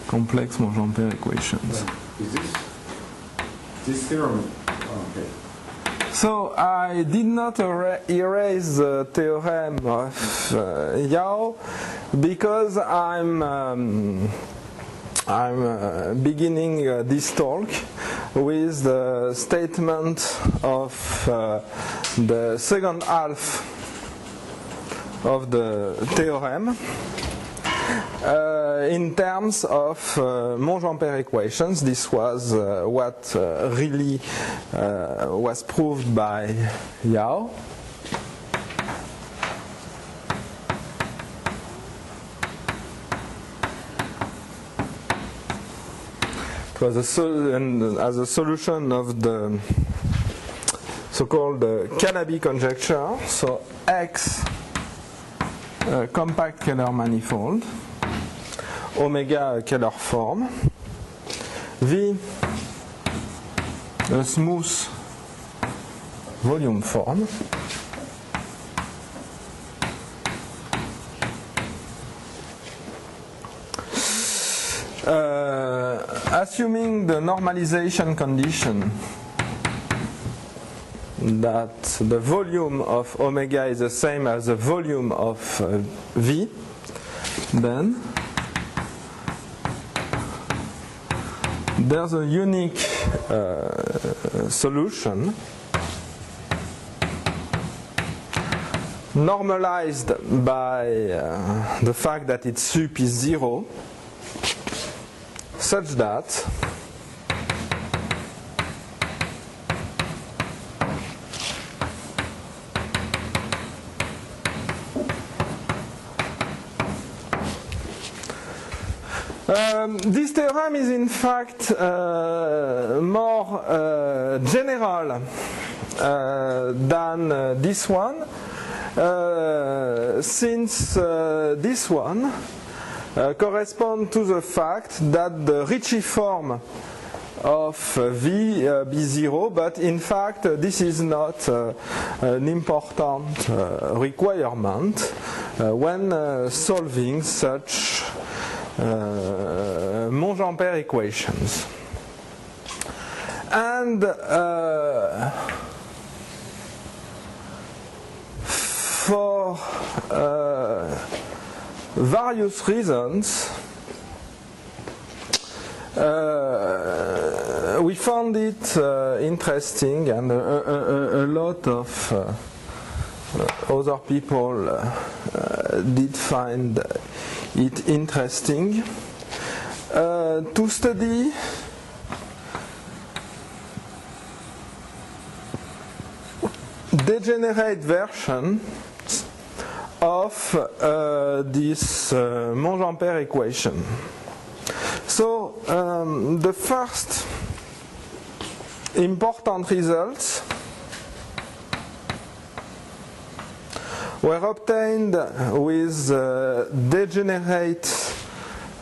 complex Monge-Ampère equations. Is this theorem? Oh, okay. So I did not erase the theorem of Yao because I'm beginning this talk with the statement of the second half of the theorem in terms of Monge-Ampère equations. This was what really was proved by Yao. It was as a solution of the so-called Calabi conjecture. So X compact Kähler manifold, omega Kähler form, V a smooth volume form, assuming the normalization condition that the volume of omega is the same as the volume of V, then there's a unique solution normalized by the fact that its sup is 0, such that this theorem is in fact more general than this one, since this one corresponds to the fact that the Ricci form of V be 0, but in fact this is not an important requirement when solving such Monge-Ampère equations. And for various reasons we found it interesting, and a lot of other people did find it interesting to study degenerate version of this Monge-Ampère equation. So the first important results were obtained with degenerate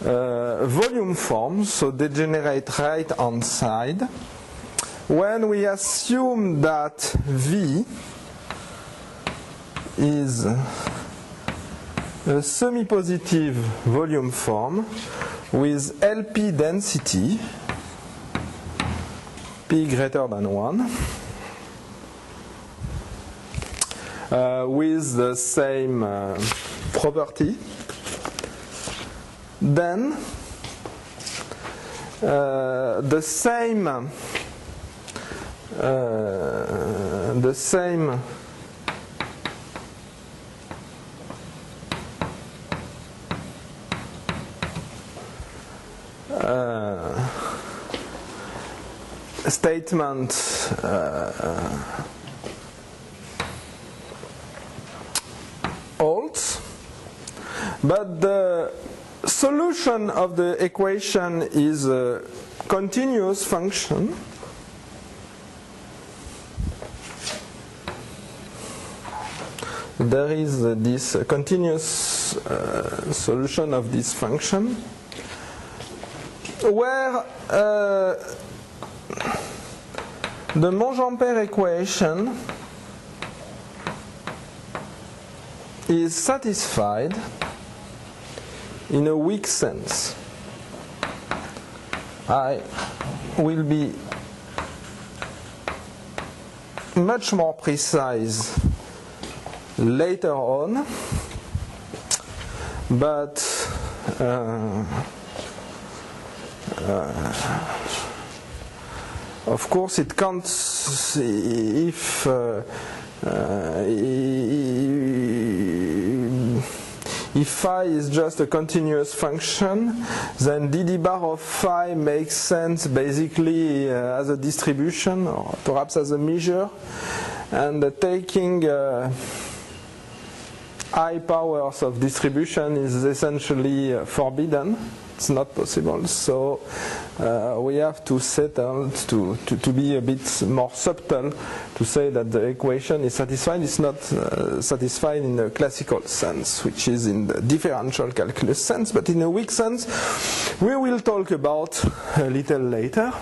volume forms, so degenerate right hand side, when we assume that V is a semi-positive volume form with LP density P greater than 1, with the same property, then the same statement holds, but the solution of the equation is a continuous function there is this continuous solution of this function where the Monge-Ampère equation is satisfied in a weak sense. I will be much more precise later on, but of course it can't, if phi is just a continuous function, then dd bar of phi makes sense basically as a distribution or perhaps as a measure, and taking high powers of distribution is essentially forbidden. It's not possible, so we have to settle to be a bit more subtle to say that the equation is satisfied. It's not satisfied in a classical sense, which is in the differential calculus sense, but in a weak sense we will talk about a little later.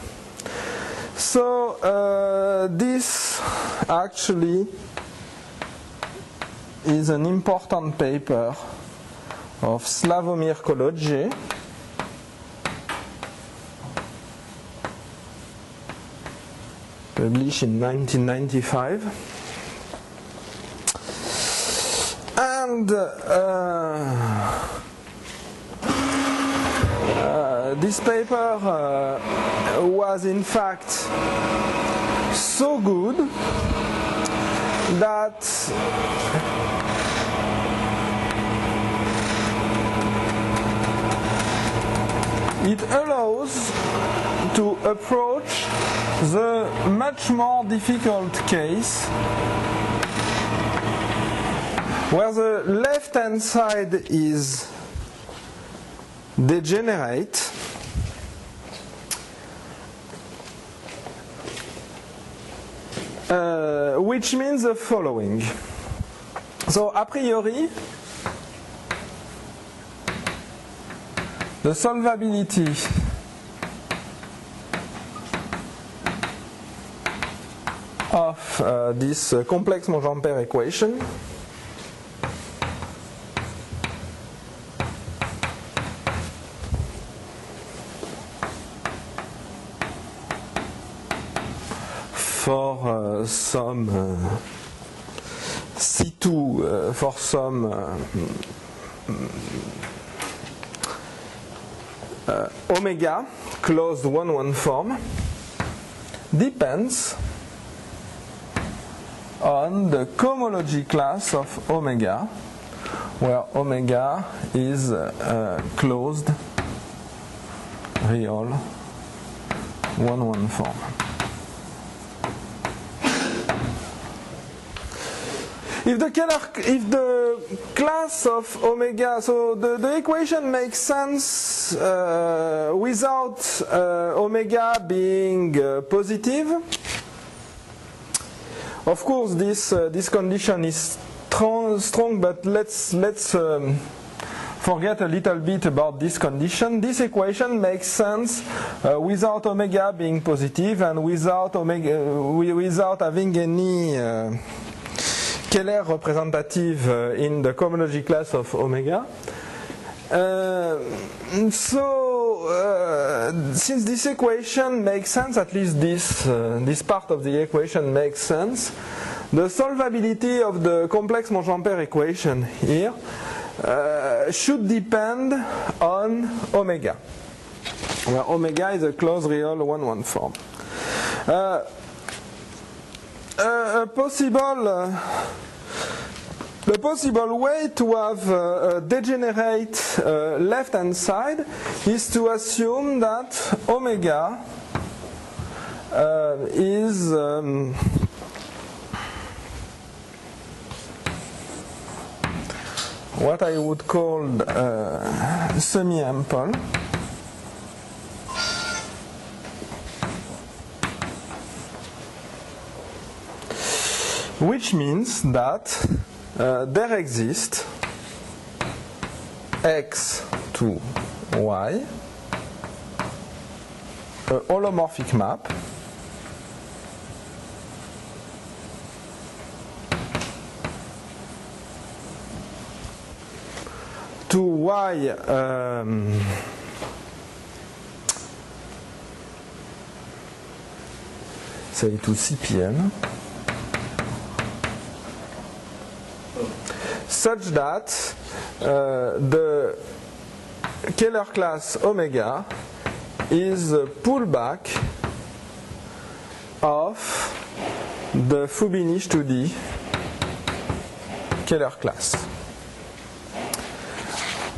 So this actually is an important paper of Slavomir Kolodje, published in 1995, and this paper was in fact so good that it allows to approach the much more difficult case where the left-hand side is degenerate, which means the following. So a priori, the solvability of this complex Monge-Ampère equation for some C2 for some omega closed 1-1 form depends on the cohomology class of omega, where omega is closed real 1-1 form. If the class of omega, so the equation makes sense without omega being positive. Of course, this condition is strong, but let's forget a little bit about this condition. This equation makes sense without omega being positive and without having any Keller representative in the cohomology class of omega. Since this equation makes sense, at least this part of the equation makes sense, the solvability of the complex Monge-Ampère equation here should depend on omega, where omega is a closed real 1-1 form. The possible way to have a degenerate left-hand side is to assume that omega is what I would call semi-ample. Which means that there exists x to y, a holomorphic map to y say to CPM, such that the Kähler class omega is a pullback of the Fubini-Studi Kähler class.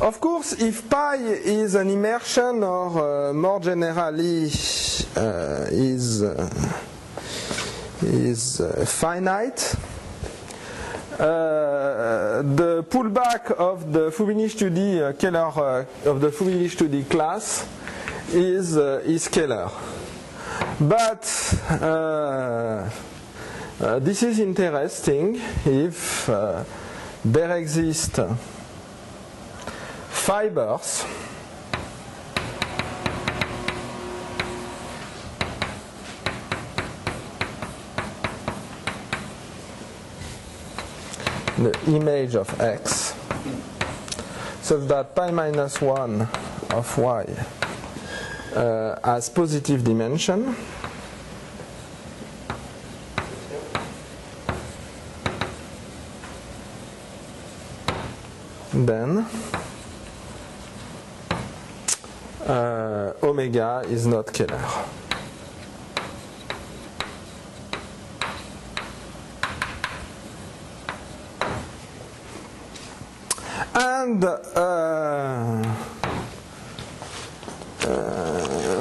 Of course, if pi is an immersion, or more generally is finite, the pullback of the Fubini-Studi Kähler of the Fubini-Studi class is scalar. But this is interesting if there exist fibers the image of X such that pi minus 1 of Y has positive dimension, then omega is not Kähler. And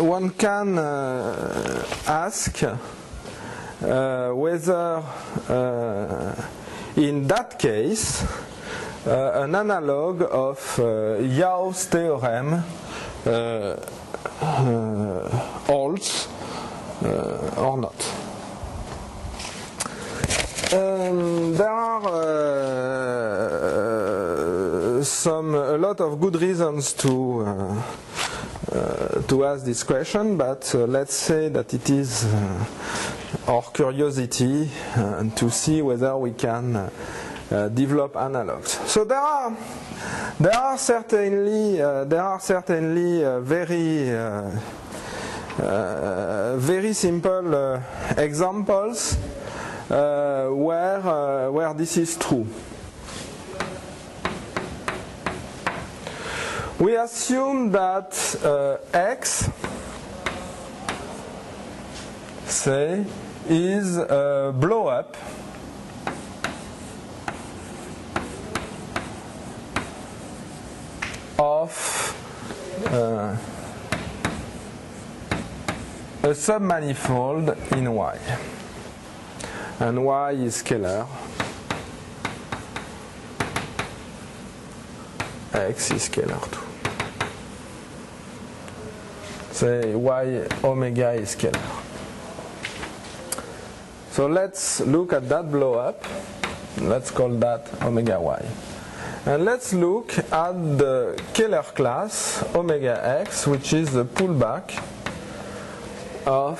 one can ask whether in that case an analog of Yau's theorem holds or not. There are a lot of good reasons to ask this question, but let's say that it is our curiosity to see whether we can develop analogs. So there are certainly very simple examples where this is true. We assume that X, say, is a blow-up of a submanifold in Y, and Y is scalar, X is scalar too. Say Y omega is scalar. So let's look at that blow up. Let's call that omega Y. And let's look at the Kähler class omega X, which is the pullback of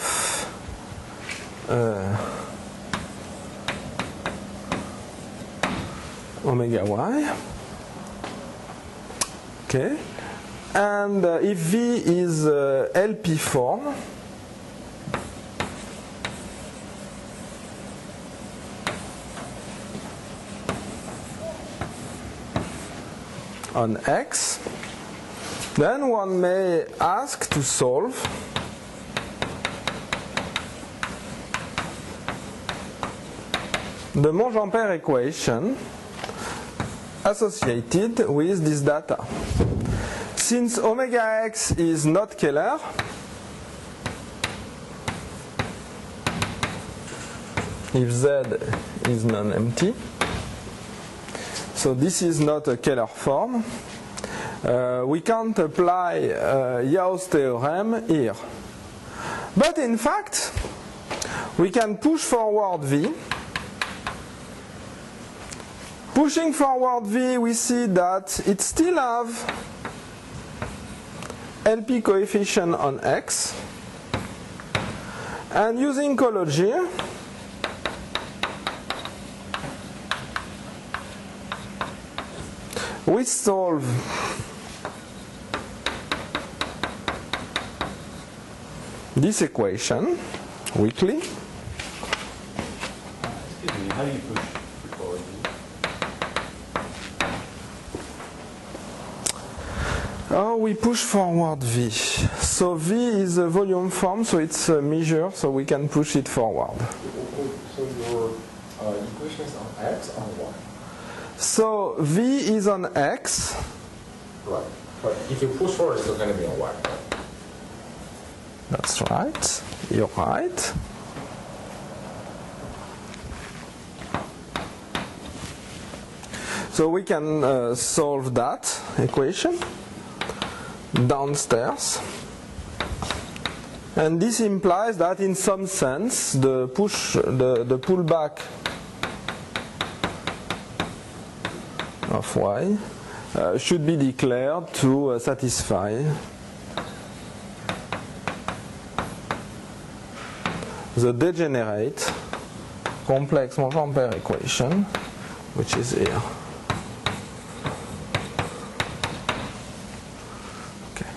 omega Y. Okay. And if V is LP form, on X, then one may ask to solve the Monge-Ampère equation associated with this data. Since omega X is not Kähler, if Z is non-empty, so this is not a Kähler form, we can't apply Yau's theorem here. But in fact, we can push forward V. Pushing forward V, we see that it still have LP coefficient on X, and using Cology, we solve this equation weakly, How do you push forward? Oh, we push forward V. So V is a volume form, so it's a measure, so we can push it forward. So your equation is on X or Y? So V is on X. Right. But if you push forward, it's going to be on Y. That's right. You're right. So we can solve that equation downstairs. And this implies that in some sense the pullback of Y should be declared to satisfy the degenerate complex Monge-Ampère equation, which is here. Okay.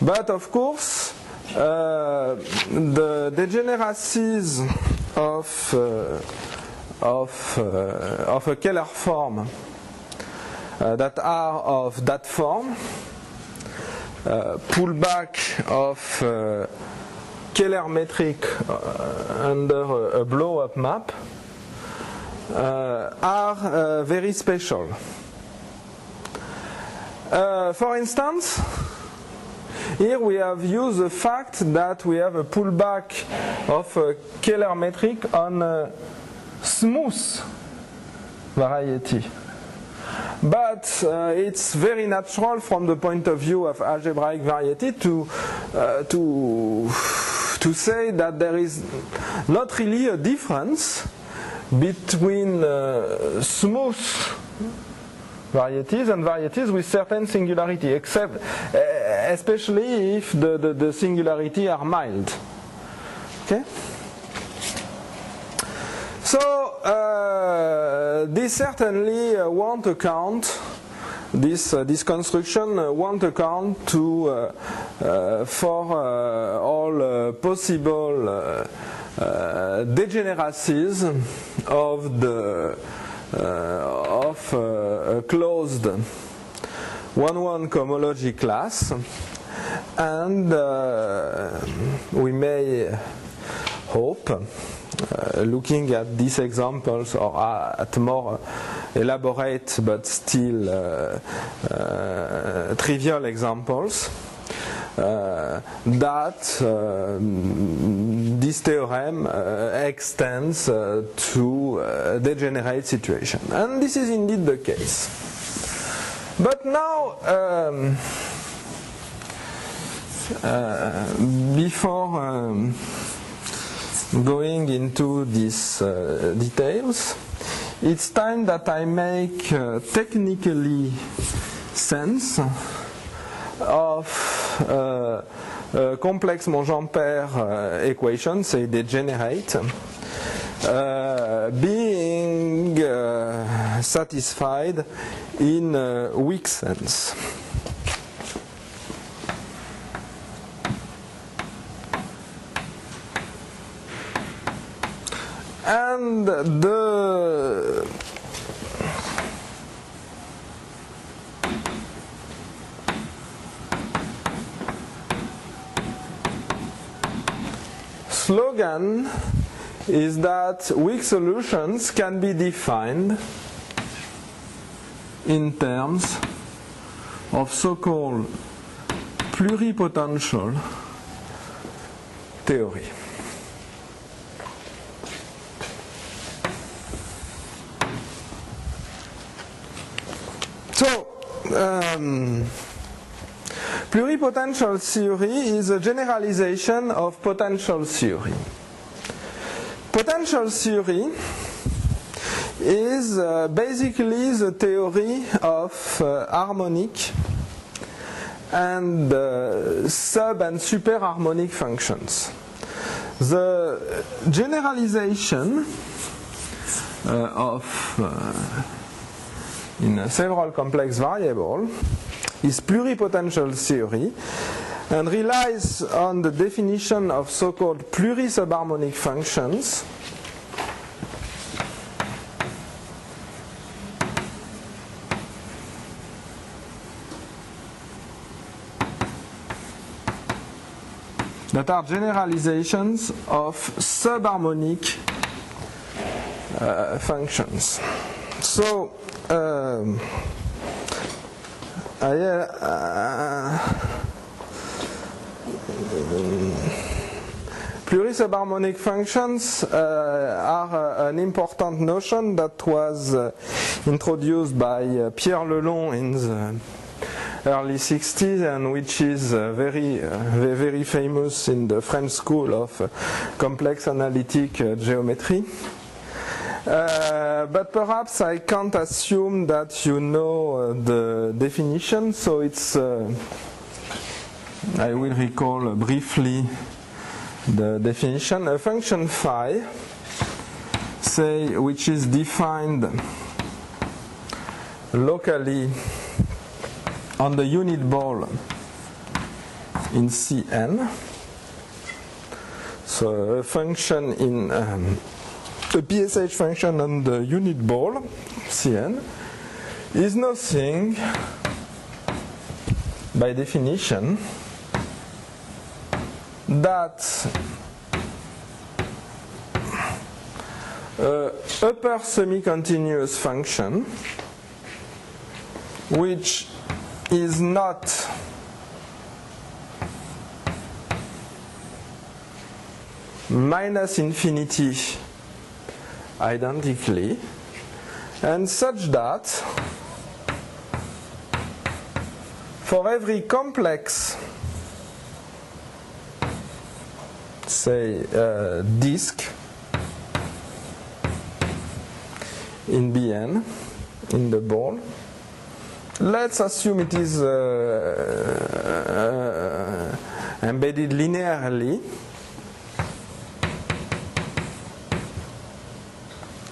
But of course, the degeneracies of a Keller form that are of that form, pullback of Keller metric under a blow-up map are very special. For instance, here we have used the fact that we have a pullback of a Keller metric on a smooth variety. But it's very natural from the point of view of algebraic variety to say that there is not really a difference between smooth varieties and varieties with certain singularity, except especially if the singularity are mild. Okay? So this certainly won't account. This construction won't account to for all possible degeneracies of the a closed 1-1 cohomology class, and we may hope, looking at these examples or at more elaborate but still trivial examples, that this theorem extends to degenerate situation. And this is indeed the case. But now, before going into these details, it's time that I make technically sense of complex Monge-Ampère equation, say degenerate, being satisfied in a weak sense. And the slogan is that weak solutions can be defined in terms of so-called pluripotential theory. So, pluripotential theory is a generalization of potential theory. Potential theory is basically the theory of harmonic and sub and superharmonic functions. The generalization of in several complex variables is pluripotential theory and relies on the definition of so-called plurisubharmonic functions that are generalizations of subharmonic functions. So plurisubharmonic functions are an important notion that was introduced by Pierre Lelong in the early 60s and which is very famous in the French school of complex analytic geometry. But perhaps I can't assume that you know the definition, so it's I will recall briefly the definition. A function phi, say, which is defined locally on the unit ball in Cn. So a function in a PSH function on the unit ball Cn is nothing by definition that upper semi-continuous function which is not minus infinity identically, and such that for every complex, say, disk in Bn, in the ball, let's assume it is embedded linearly.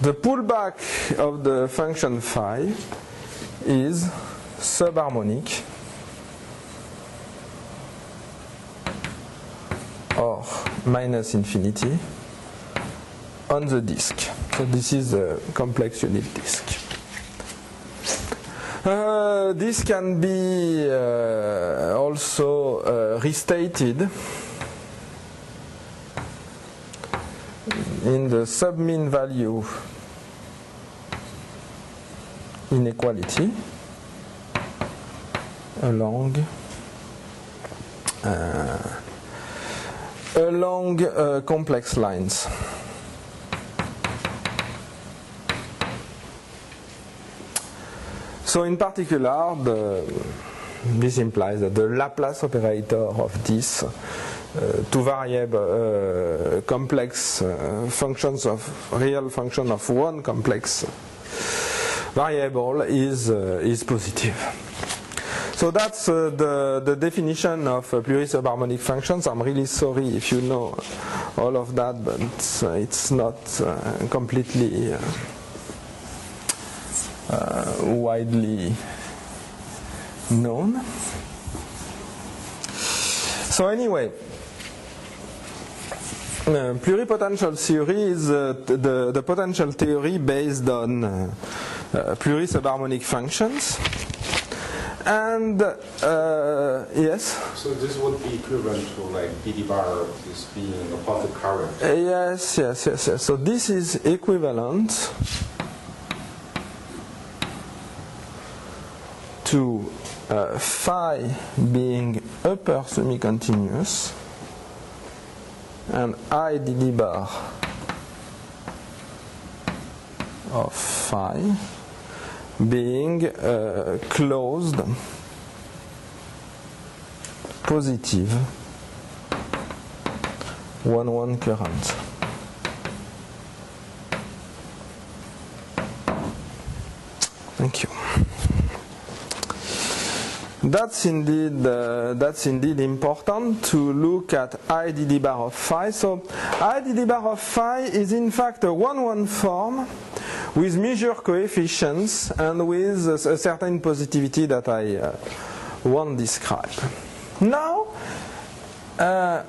The pullback of the function phi is subharmonic or minus infinity on the disk. So this is a complex unit disk. This can be also restated in the submean value inequality along complex lines. So in particular, this implies that the Laplace operator of this two variable complex functions of real function of one complex variable is positive. So that's the definition of plurisubharmonic functions. I'm really sorry if you know all of that, but it's not completely widely known. So anyway, pluripotential theory is the potential theory based on plurisubharmonic functions. And yes? So this would be equivalent to like dD bar is being a positive current. Yes. So this is equivalent to phi being upper semi-continuous and I dD bar of phi being closed positive 1-1 current. Thank you. That's indeed important to look at I dD bar of phi. So I dD bar of phi is in fact a 1-1 form with measure coefficients and with a certain positivity that I won't describe. Now, I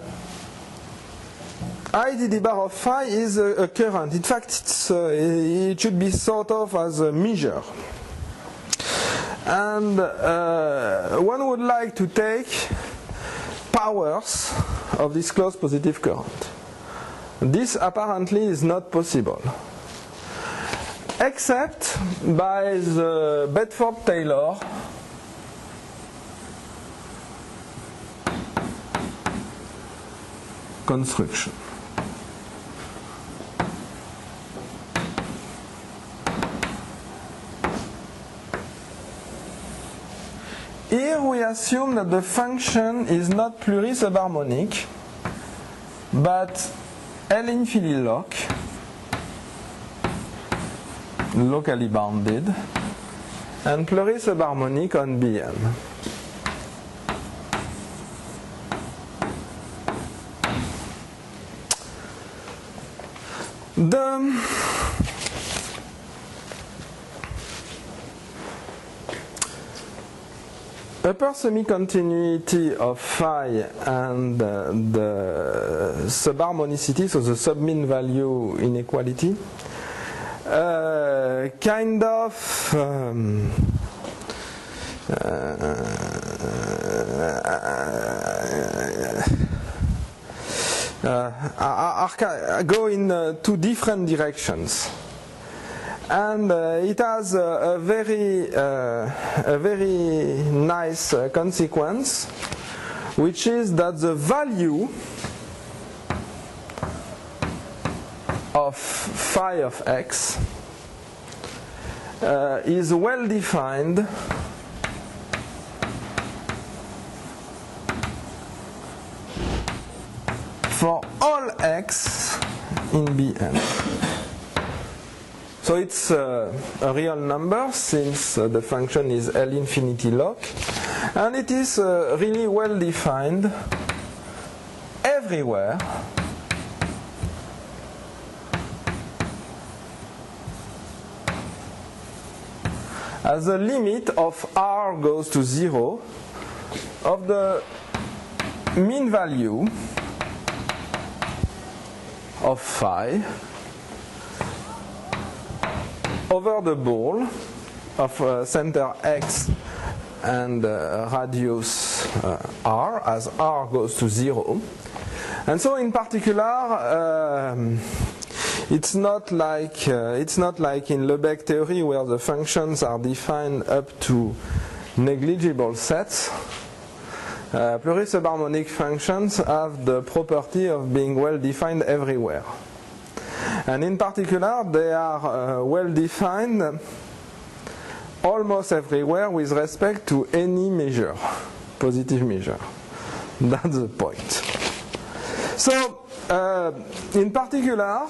dD bar of phi is a current. In fact, it should be thought of as a measure. And one would like to take powers of this closed positive current. This apparently is not possible, except by the Bedford-Taylor construction. Here we assume that the function is not plurisubharmonic, but L-infinity locally bounded, and plurisubharmonic on Bn. The upper semi-continuity of phi and the subharmonicity, so the submean value inequality, kind of go in two different directions. And it has a very nice consequence, which is that the value of phi of x is well defined for all x in Bn. So it's a real number, since the function is L-infinity loc, and it is really well defined everywhere as the limit of r goes to 0 of the mean value of phi over the ball of center x and radius r, as r goes to 0. And so in particular, it's not like in Lebesgue theory, where the functions are defined up to negligible sets. Plurisubharmonic functions have the property of being well defined everywhere. And in particular, they are well defined almost everywhere with respect to any measure, positive measure. That's the point. So, in particular,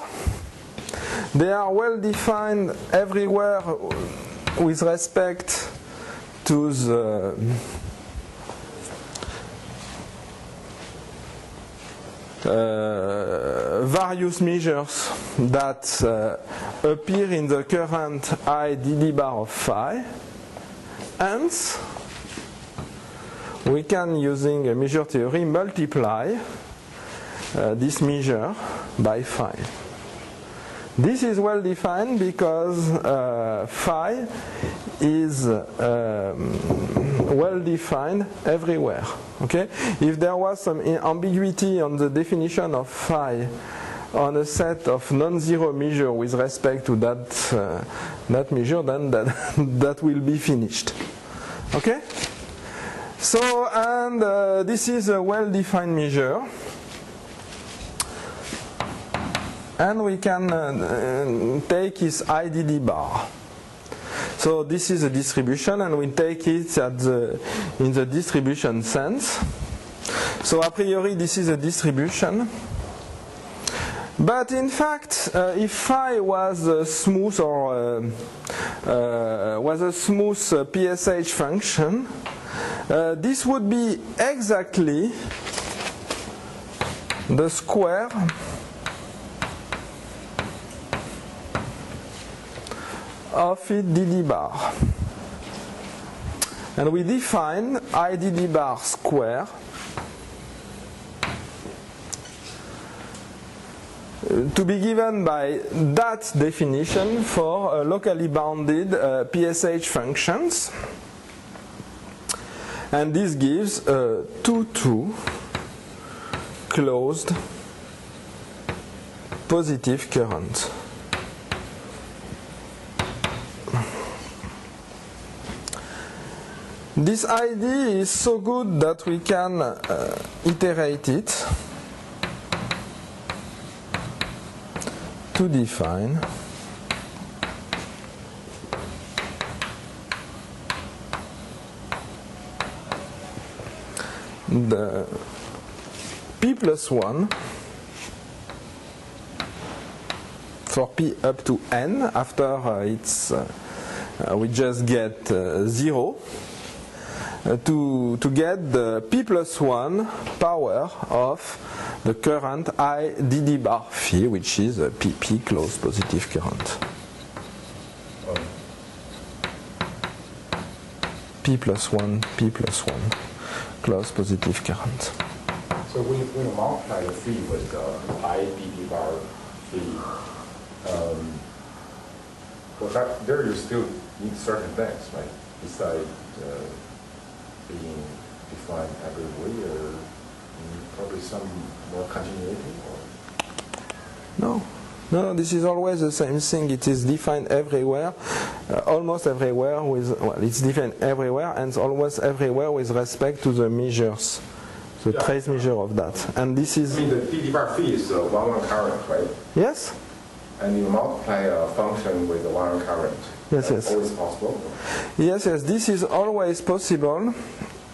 they are well defined everywhere with respect to the various measures that appear in the current I dd bar of phi. Hence, we can, using a measure theory, multiply this measure by phi. This is well defined because phi is well defined everywhere. Okay? If there was some ambiguity on the definition of phi on a set of non-zero measure with respect to that measure, then that will be finished. Okay? So, and this is a well-defined measure. And we can take its IDD bar. So this is a distribution, and we take it in the distribution sense. So a priori this is a distribution. But in fact, if phi was a smooth or was a smooth PSH function, this would be exactly the square of its dd bar. And we define IDD bar square to be given by that definition for locally bounded PSH functions. And this gives 2, 2 closed positive current. This idea is so good that we can iterate it to define the P plus 1 for P up to n after we just get 0 to get the P plus 1 power of the current I dd bar phi, which is a PP closed positive current. P plus 1 closed positive current. So when you multiply the phi with the I dd bar phi, well, there you still need certain things, right? Besides being defined everywhere, probably some more continuity, or? No, this is always the same thing. It is defined everywhere, almost everywhere it's defined everywhere and almost everywhere with respect to the measures, the trace measure of that. And this is... I mean, the dd bar phi is a one current, right? Yes? And you multiply a function with the one current. Yes, That's yes. always possible? Yes, this is always possible.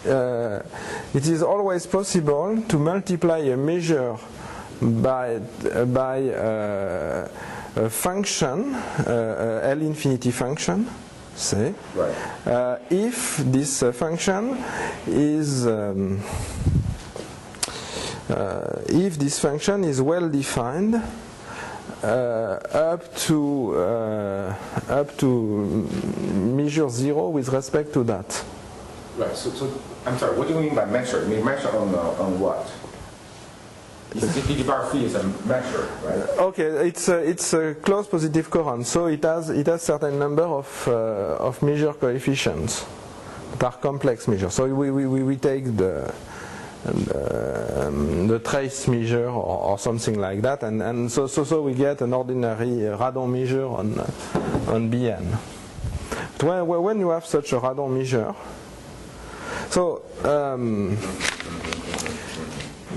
It is always possible to multiply a measure by a function, L infinity function, say, Right. if this function is well defined up to measure 0 with respect to that. Right. So I'm sorry. What do you mean by measure? You mean measure on what? dd bar phi is a measure, right? Okay, it's a closed positive current, so it has certain number of measure coefficients that are complex measures. So we take the trace measure or something like that, and so we get an ordinary radon measure on Bn. But when you have such a radon measure, so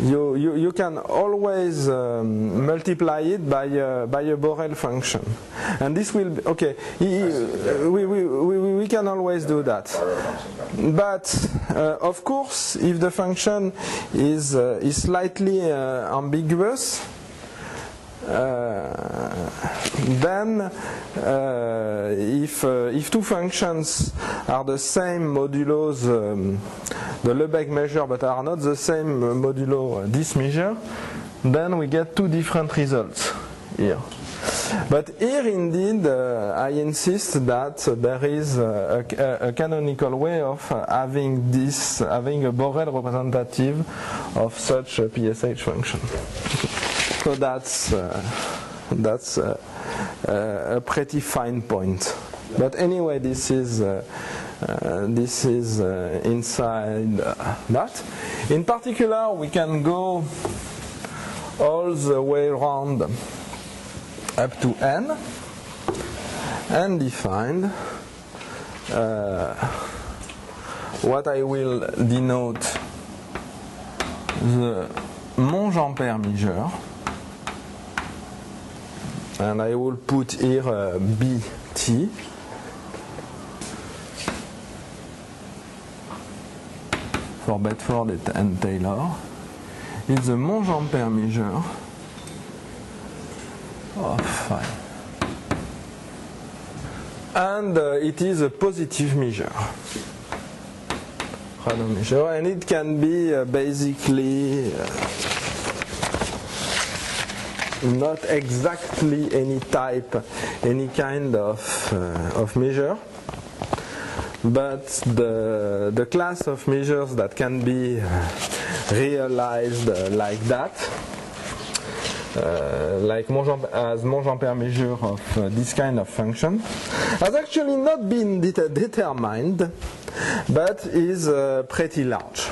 you can always multiply it by a Borel function, and this will okay. We can always do that, but of course, if the function is slightly ambiguous, then if two functions are the same modulo the Lebesgue measure but are not the same modulo this measure, then we get two different results here. But here indeed I insist that there is a canonical way of having a Borel representative of such a PSH function. So that's a pretty fine point. But anyway, this is inside that. In particular, we can go all the way around up to n and define what I will denote the Monge-Ampère measure. And I will put here BT for Bedford and Taylor. It's the Monge-Ampère measure of phi. And it is a positive measure. Radon measure, and it can be basically not exactly any kind of measure, but the class of measures that can be realized like that, like Monge-Ampère measure of this kind of function, has actually not been determined, but is pretty large.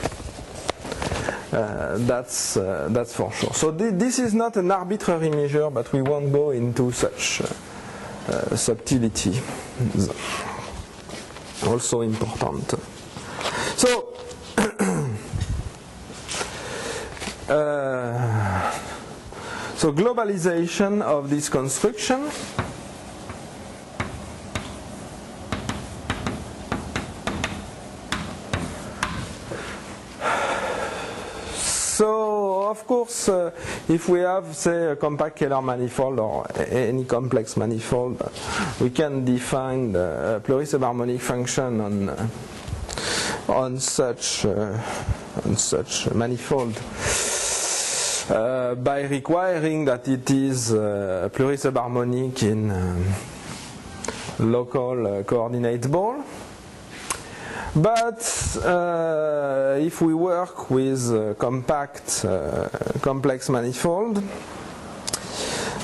That's for sure. So this is not an arbitrary measure, but we won't go into such subtlety. Also important. So so globalization of this construction. So, of course, if we have, say, a compact Kähler manifold or any complex manifold, we can define the pluricubharmonic function on such manifold by requiring that it is pluricubharmonic in local coordinate ball. But if we work with compact complex manifold,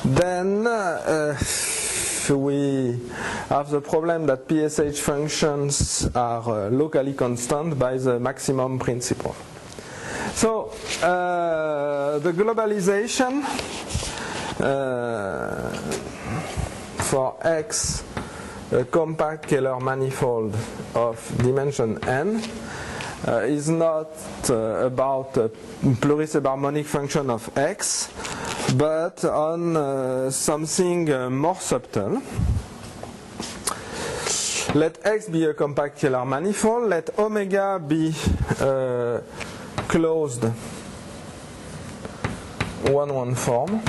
then we have the problem that PSH functions are locally constant by the maximum principle. So the globalization for X, a compact Kähler manifold of dimension n, is not about a pluricubharmonic function of X, but on something more subtle. Let X be a compact Kähler manifold, let omega be closed 1-1 form,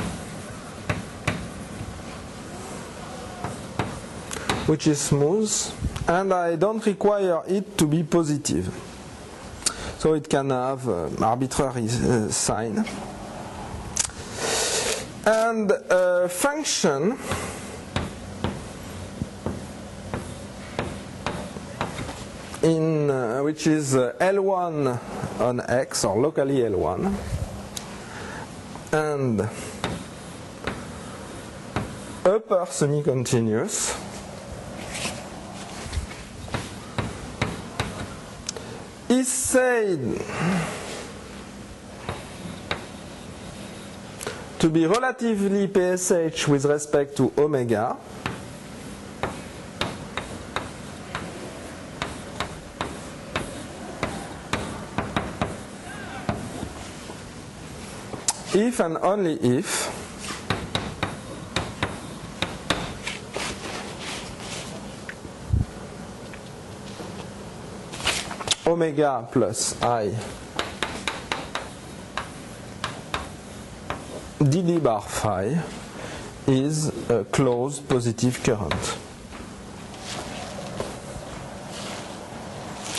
which is smooth, and I don't require it to be positive. So it can have arbitrary sign. And a function in which is L1 on X, or locally L1, and upper semi-continuous is said to be relatively PSH with respect to omega, if and only if omega plus I dd bar phi is a closed positive current.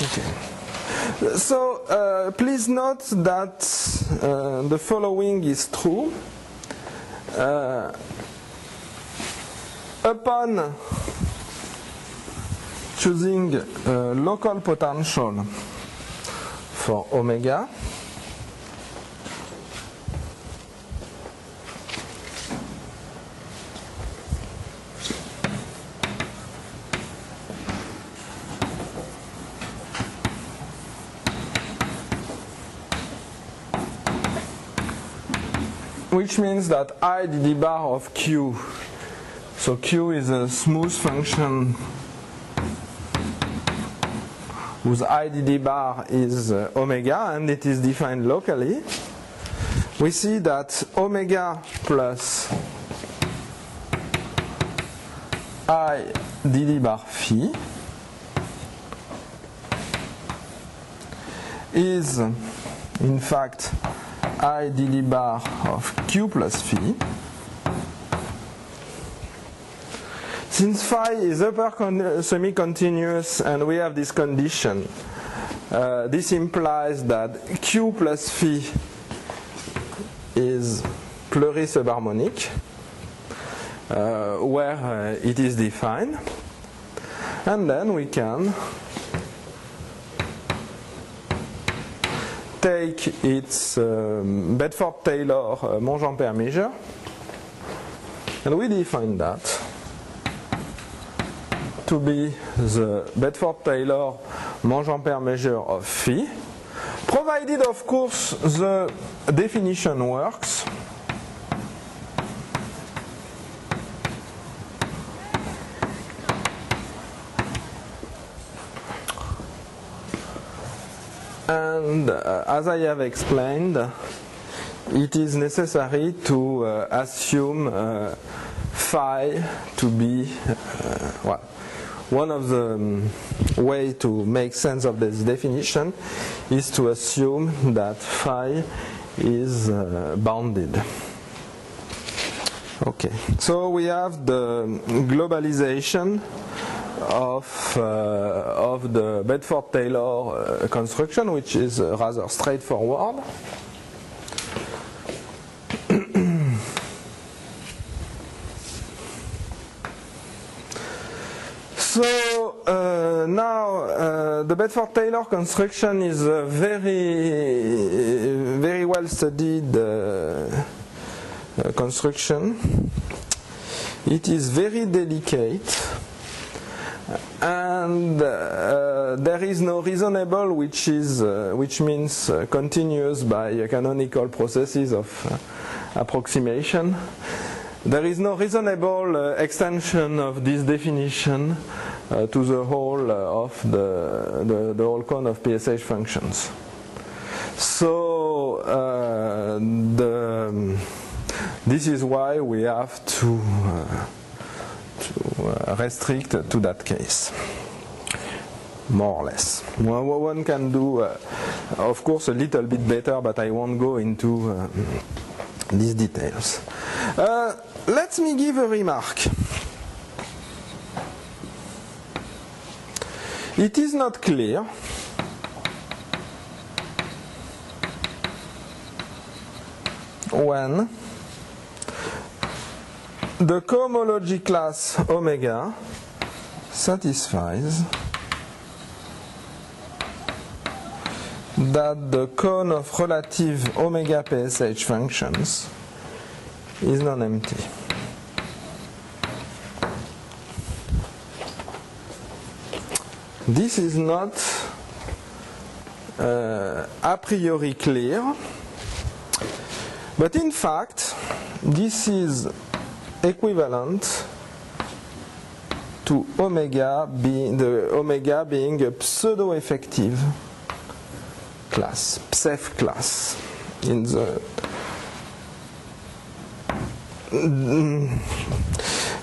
Okay. So please note that the following is true. Upon choosing a local potential for omega, which means that I dd bar of Q, so Q is a smooth function whose I dd bar is omega, and it is defined locally. We see that omega plus I dd bar phi is in fact I dd bar of Q plus phi. Since phi is upper semi-continuous and we have this condition, this implies that Q plus phi is pluricubharmonic, where it is defined, and then we can take its Bedford-Taylor Monge-Ampère measure, and we define that to be the Bedford-Taylor Monge-Ampère measure of phi, Provided, of course, the definition works. And as I have explained, it is necessary to assume phi to be one of the way to make sense of this definition is to assume that phi is bounded. Okay, so we have the globalization of the Bedford-Taylor construction, which is rather straightforward. So now the Bedford-Taylor construction is a very well studied construction. It is very delicate, and there is no reasonable, which means continuous by canonical processes of approximation. There is no reasonable extension of this definition to the whole of the whole cone of PSH functions. So this is why we have to restrict to that case, more or less. One can do, of course, a little bit better, but I won't go into these details. Let me give a remark. It is not clear when the cohomology class omega satisfies that the cone of relative omega PSH functions is non-empty. This is not a priori clear, but in fact this is equivalent to omega being a pseudo-effective class, Psef class, in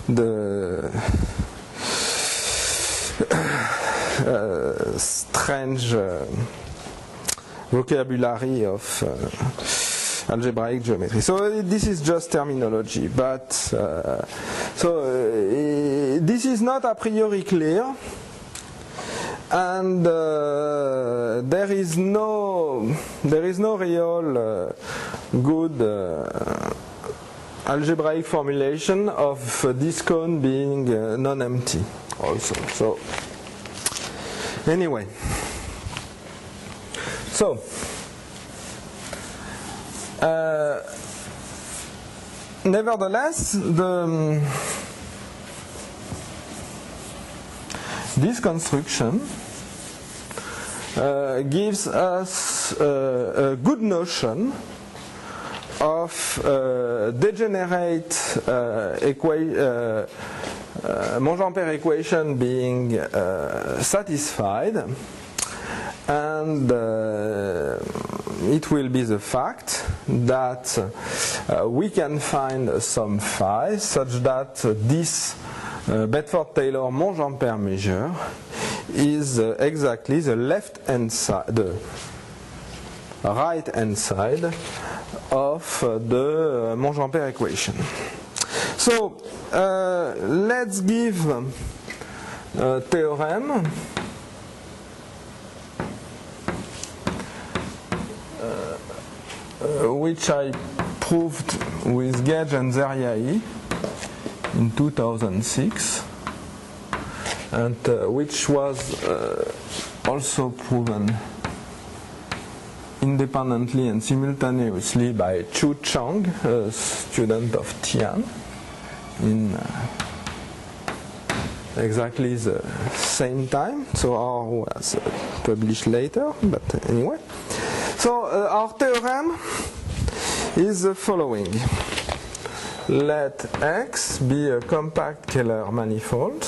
the strange vocabulary of algebraic geometry. So this is just terminology, but this is not a priori clear, and there is no real good algebraic formulation of this cone being non-empty also. So anyway, so nevertheless, this construction gives us a good notion of degenerate Monge-Ampère equation being satisfied, and it will be the fact that we can find some phi such that this Bedford-Taylor Monge-Ampère measure is exactly the left-hand side, the right-hand side of the Monge-Ampère equation. So let's give a theorem which I proved with Gage and Zeriai in 2006, and which was also proven independently and simultaneously by Chu Chang, a student of Tian, in exactly the same time. So ours was published later, but anyway. So our theorem is the following. Let X be a compact Kähler manifold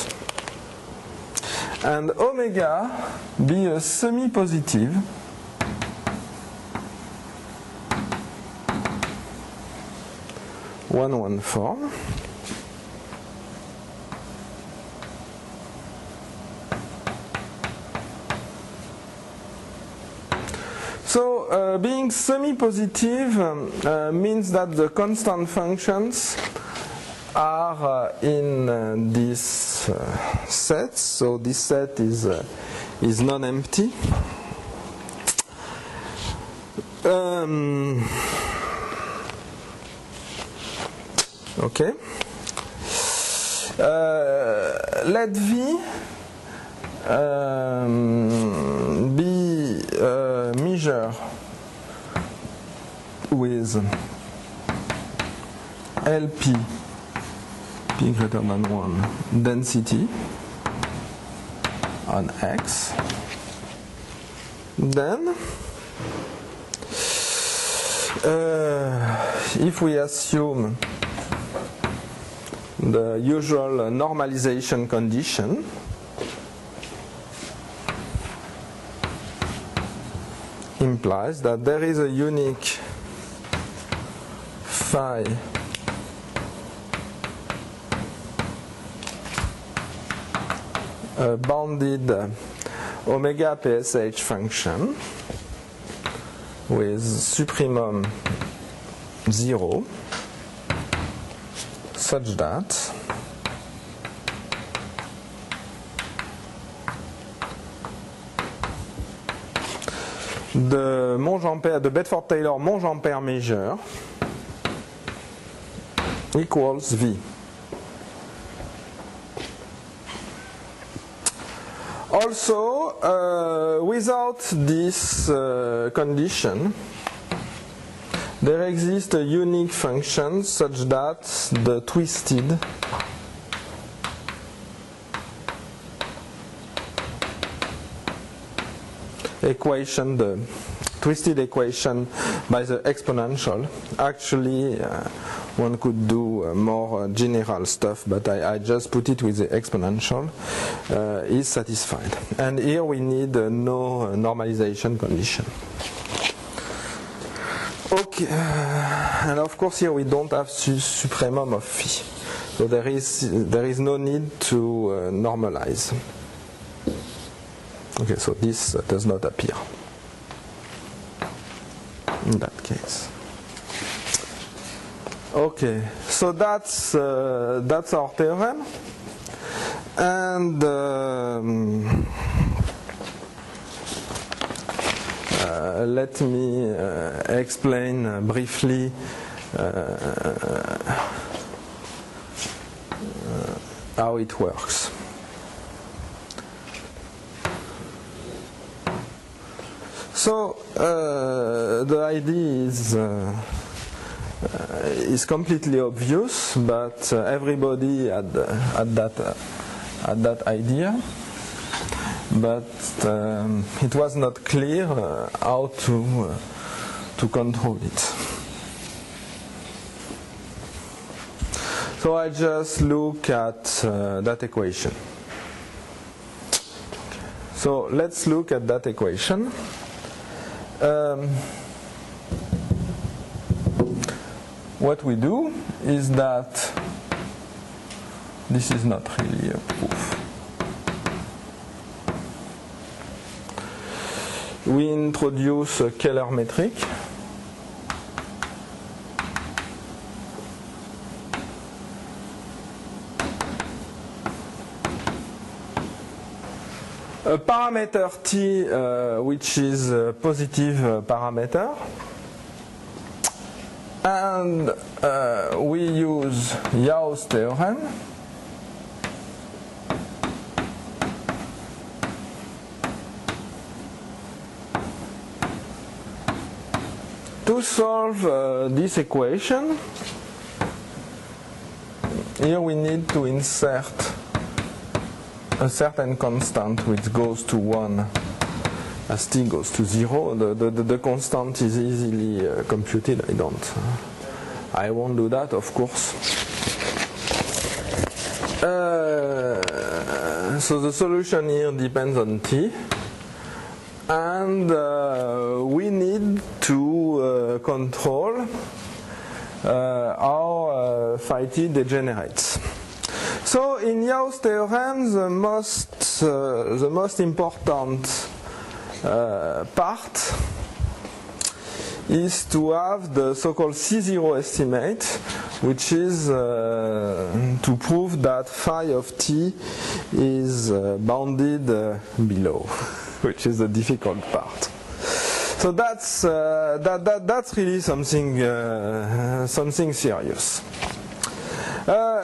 and omega be a semi-positive one-one form. So being semi-positive means that the constant functions are in this set. So this set is non-empty. Okay. Let V be a measure with LP p greater than 1 density on X. Then if we assume the usual normalization condition, implies that there is a unique phi bounded omega PSH function with supremum 0 such that the Bedford-Taylor Monge-Ampère measure equals V. Also, without this condition, there exists a unique function such that the twisted equation, the twisted equation by the exponential, actually one could do more general stuff, but I just put it with the exponential, is satisfied. And here we need no normalization condition. Okay, and of course here we don't have supremum of phi, so there is no need to normalize. Okay, so this does not appear in that case. Okay, so that's our theorem, and let me explain briefly how it works. So the idea is completely obvious, but everybody had that idea, but it was not clear how to control it. So I just look at that equation. So let's look at that equation. What we do is that this is not really a proof. We introduce a Kähler metric. A parameter t, which is a positive parameter, and we use Yau's theorem to solve this equation. Here we need to insert a certain constant which goes to 1 as t goes to 0, the constant is easily computed. I won't do that, of course. So the solution here depends on t, and we need to control how phi t degenerates. So in Yau's theorem, the most important part is to have the so-called C0 estimate, which is to prove that phi of t is bounded below, which is the difficult part. So that's really something serious.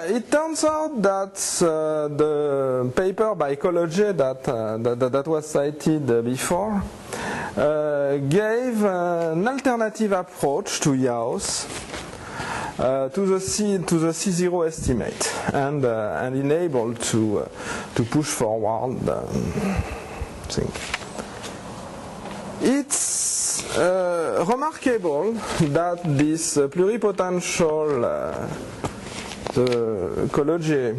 It turns out that the paper by College that was cited before gave an alternative approach to Yau's to the C0 estimate and enabled to push forward thing. It's remarkable that this pluripotential the College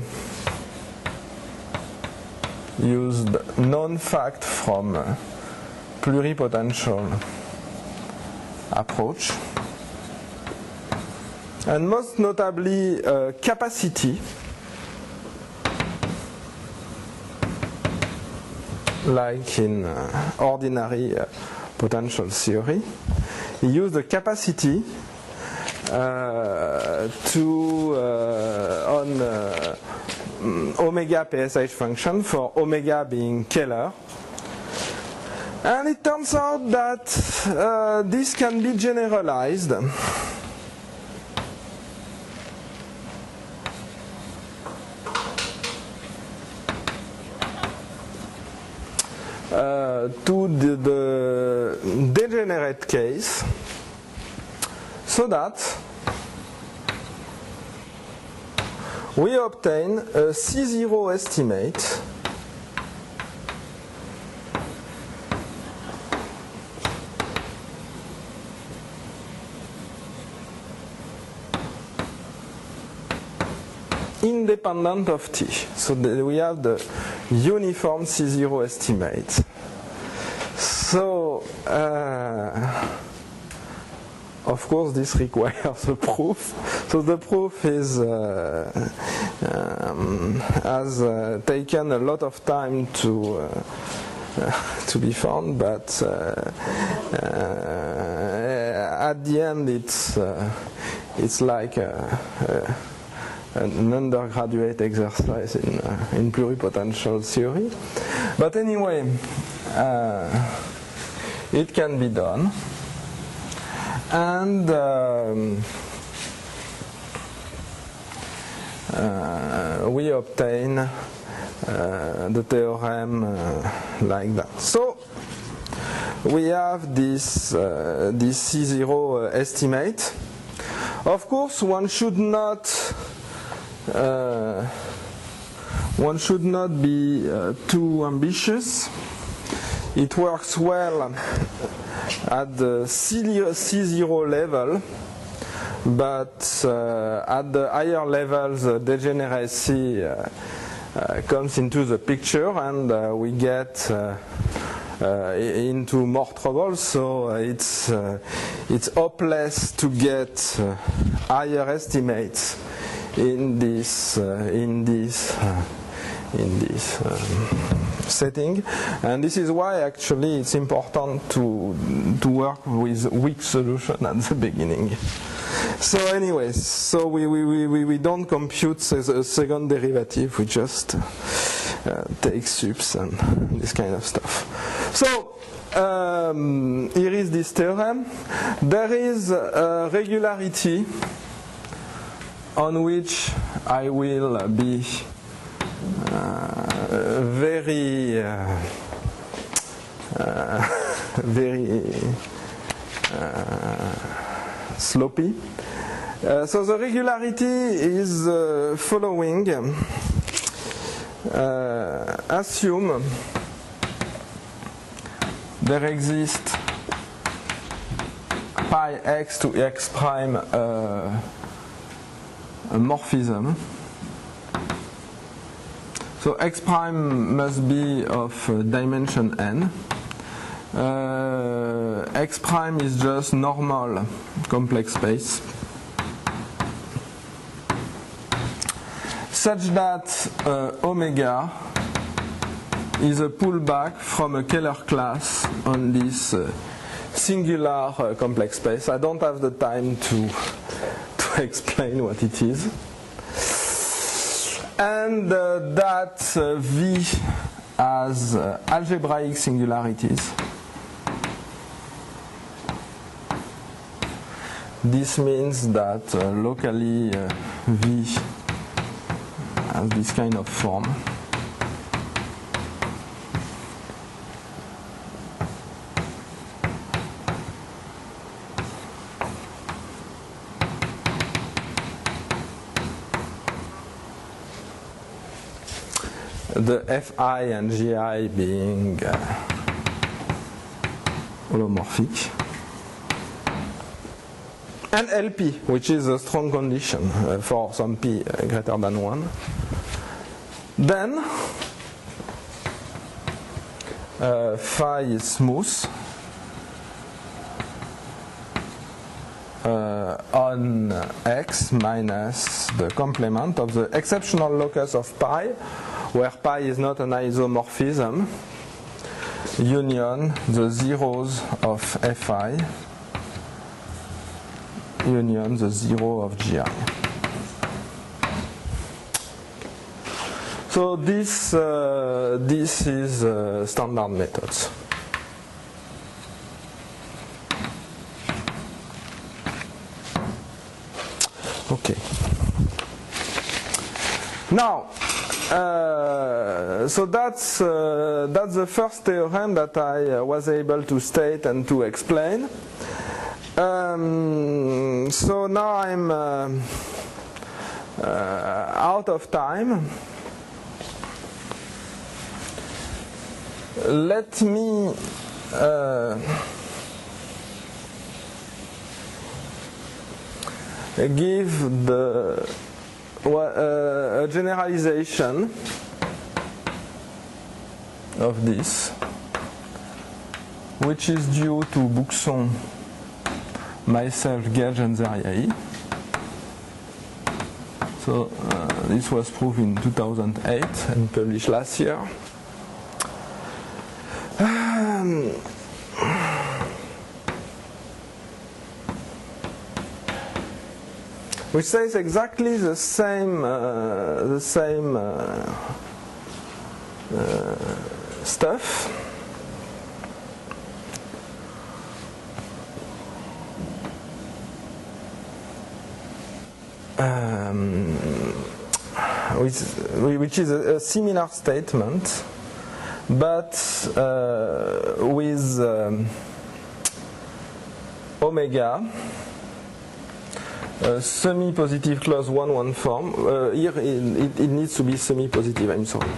used non-fact from pluripotential approach, and most notably capacity, like in ordinary potential theory. He used the capacity on omega PSH function for omega being Kähler. And it turns out that this can be generalized to the degenerate case, so that we obtain a C0 estimate independent of t. So we have the uniform C0 estimate. So of course this requires a proof. So the proof is has taken a lot of time to be found, but at the end it's like an undergraduate exercise in pluripotential theory. But anyway, it can be done. And we obtain the theorem like that. So we have this C0 estimate. Of course, one should not be too ambitious. It works well at the C0 level, but at the higher levels, degeneracy comes into the picture, and we get into more trouble. So it's hopeless to get higher estimates in this setting, and this is why actually it's important to work with weak solution at the beginning. So anyways, so we don't compute the second derivative, we just take subs and this kind of stuff. So here is this theorem. There is a regularity on which I will be very sloppy. So the regularity is following. Assume there exists pi x to x prime a morphism. So x prime must be of dimension n. X prime is just normal complex space, such that omega is a pullback from a Kähler class on this singular complex space. I don't have the time to explain what it is. And that V has algebraic singularities. This means that locally V has this kind of form. The Fi and Gi being holomorphic. And LP, which is a strong condition for some p greater than 1. Then phi is smooth on x minus the complement of the exceptional locus of pi, where pi is not an isomorphism, union the zeros of Fi, union the zero of Gi. So this is standard methods. Okay. Now, so that's the first theorem that I was able to state and to explain. So now I'm out of time. Let me give a generalization of this, which is due to Buxon, myself, Gage, and Zariai. So this was proved in 2008 and published last year. Which says exactly the same stuff. Which is a similar statement, but with omega, semi-positive closed 1-1 form. Here it needs to be semi-positive, I'm sorry.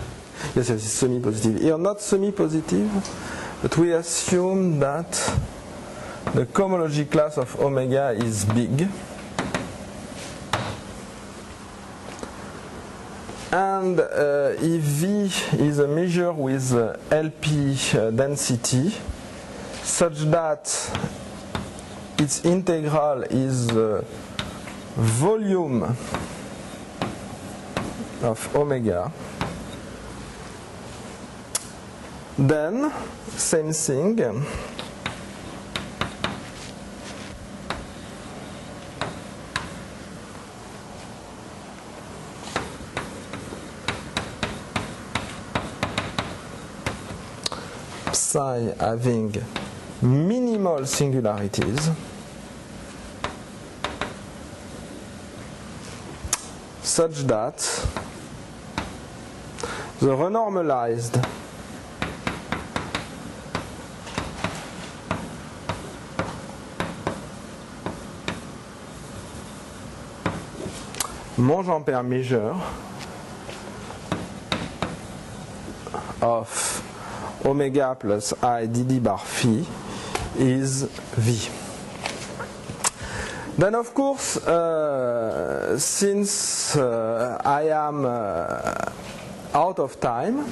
Yes, it's semi-positive. Here not semi-positive, but we assume that the cohomology class of omega is big. And if V is a measure with LP density, such that its integral is volume of omega, then same thing. Psi having minimal singularities such that the renormalized Monge-Ampère measure of omega plus I dd bar phi is V. Then of course, since I am out of time,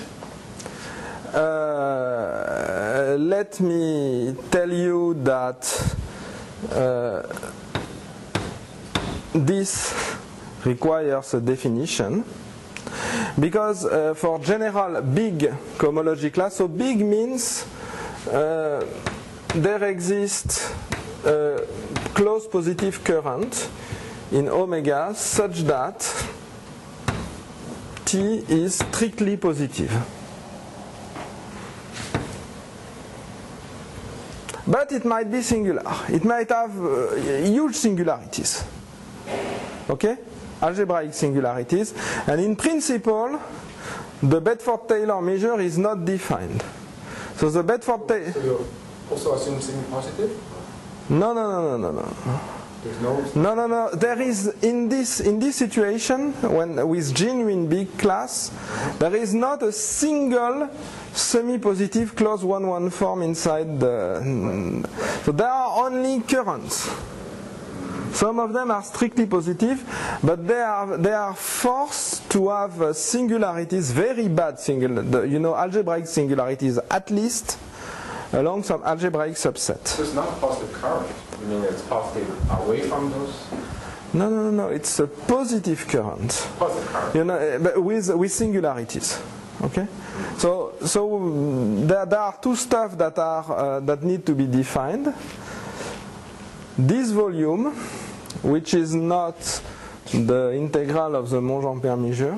let me tell you that this requires a definition, because for general big cohomology class, so big means there exists a close positive current in omega such that T is strictly positive. But it might be singular. It might have huge singularities. Okay? Algebraic singularities. And in principle, the Bedford-Taylor measure is not defined. So the Bedford-Taylor... So you also assume semi-positive? No. There's no... No. There is, in this situation, when with genuine big class, there is not a single semi-positive closed 1-1 form inside the... So there are only currents. Some of them are strictly positive, but they are forced to have singularities, very bad algebraic singularities, at least along some algebraic subset. So it's not a positive current. You mean it's positive away from those? No. It's a positive current. Positive current. But with singularities. Okay. So there are two stuff that need to be defined. This volume, which is not the integral of the Monge-Ampère measure,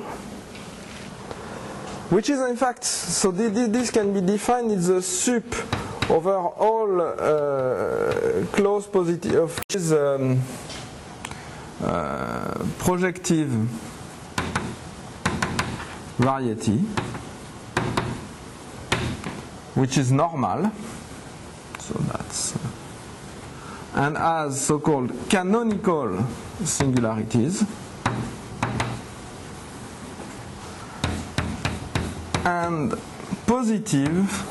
which is in fact, so this can be defined as a sup over all close positive of this projective variety, which is normal. So that's and has so-called canonical singularities and positive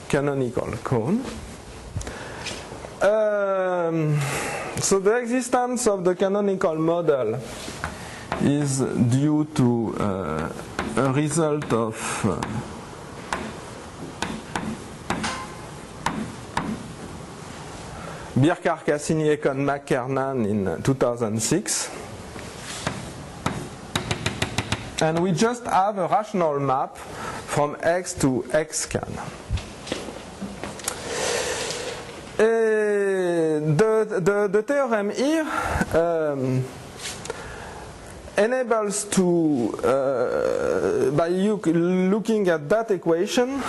canonical cone. So the existence of the canonical model is due to a result of Birkar, Cassini, Ekon, McKernan in 2006. And we just have a rational map from X to X scan. The theorem here enables to, by looking at that equation,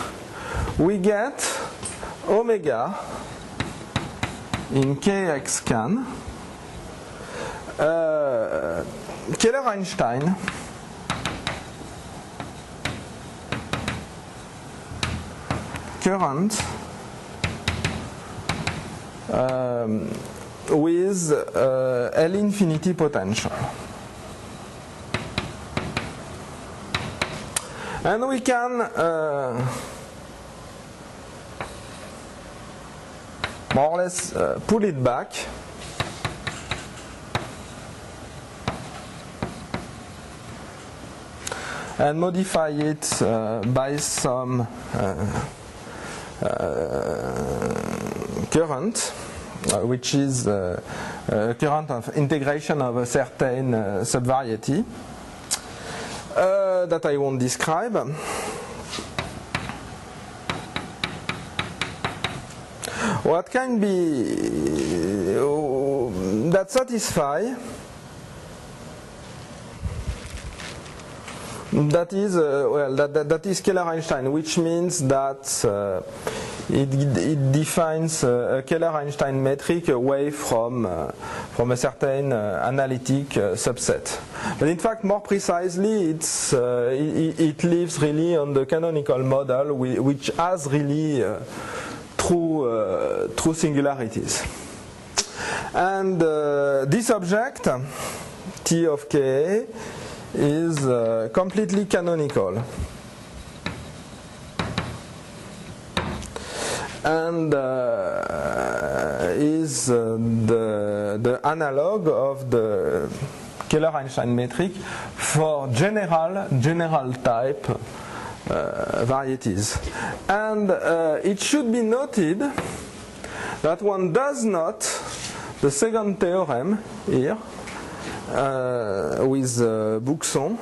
we get omega in Kx scan, Keller-Einstein current with L infinity potential. And we can more or less pull it back and modify it by some current, which is a current of integration of a certain subvariety that I won't describe. What can be that satisfy that is that is Keller-Einstein, which means that it defines a Keller-Einstein metric away from a certain analytic subset. But in fact, more precisely, it lives really on the canonical model, which has really true singularities. And this object, T of Ka, is completely canonical. and is the analog of the Keller-Einstein metric for general type varieties. And it should be noted that one does not, the second theorem here with Buxon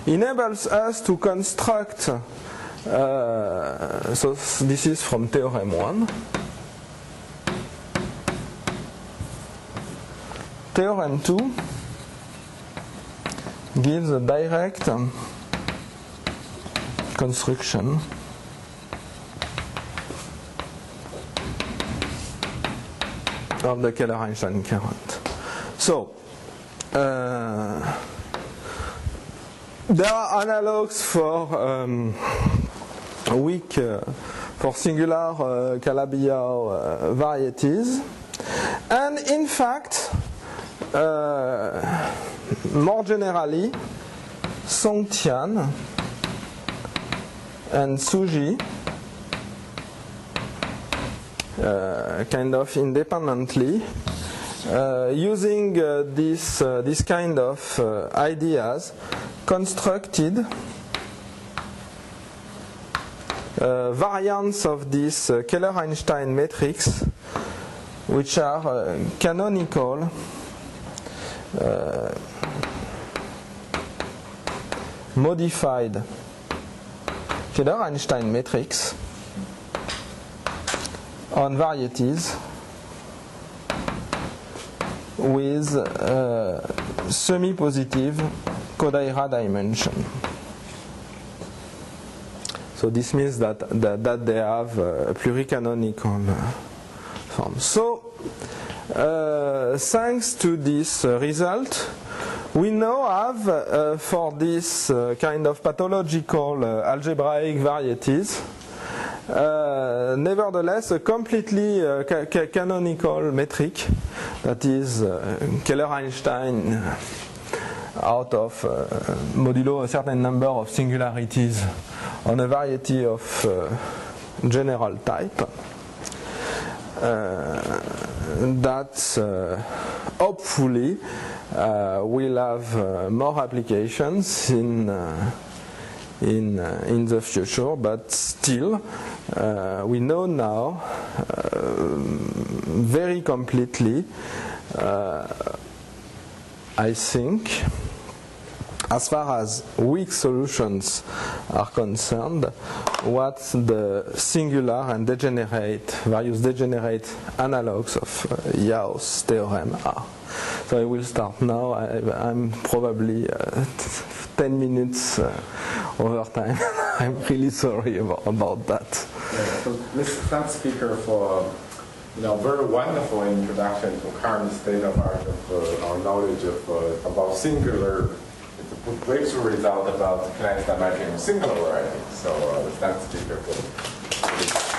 enables us to construct, so this is from theorem 1. Theorem 2 gives a direct construction of the Keller-Einstein current. So there are analogs for weak, for singular Calabi-Yau varieties, and in fact, more generally, Song-Tian and Tsuji, kind of independently, using this kind of ideas, constructed variants of this Keller-Einstein matrix, which are canonical modified Keller-Einstein matrix on varieties with semi-positive Kodaira dimension. So this means that they have a pluricanonical form. So thanks to this result, we now have for this kind of pathological algebraic varieties nevertheless a completely canonical metric, that is Keller-Einstein out of modulo a certain number of singularities on a variety of general type, that hopefully will have more applications in the future, but still we know now very completely, I think, as far as weak solutions are concerned, what the singular and degenerate, various degenerate analogs of Yau's theorem are. So I will start now. I'm probably 10 minutes over time. I'm really sorry about that. Yeah, so thanks, speaker, for very wonderful introduction to current state of art of our knowledge of about singular. It's a breakthrough result about Keller-Einstein metric singular variety. So thanks, speaker, for this.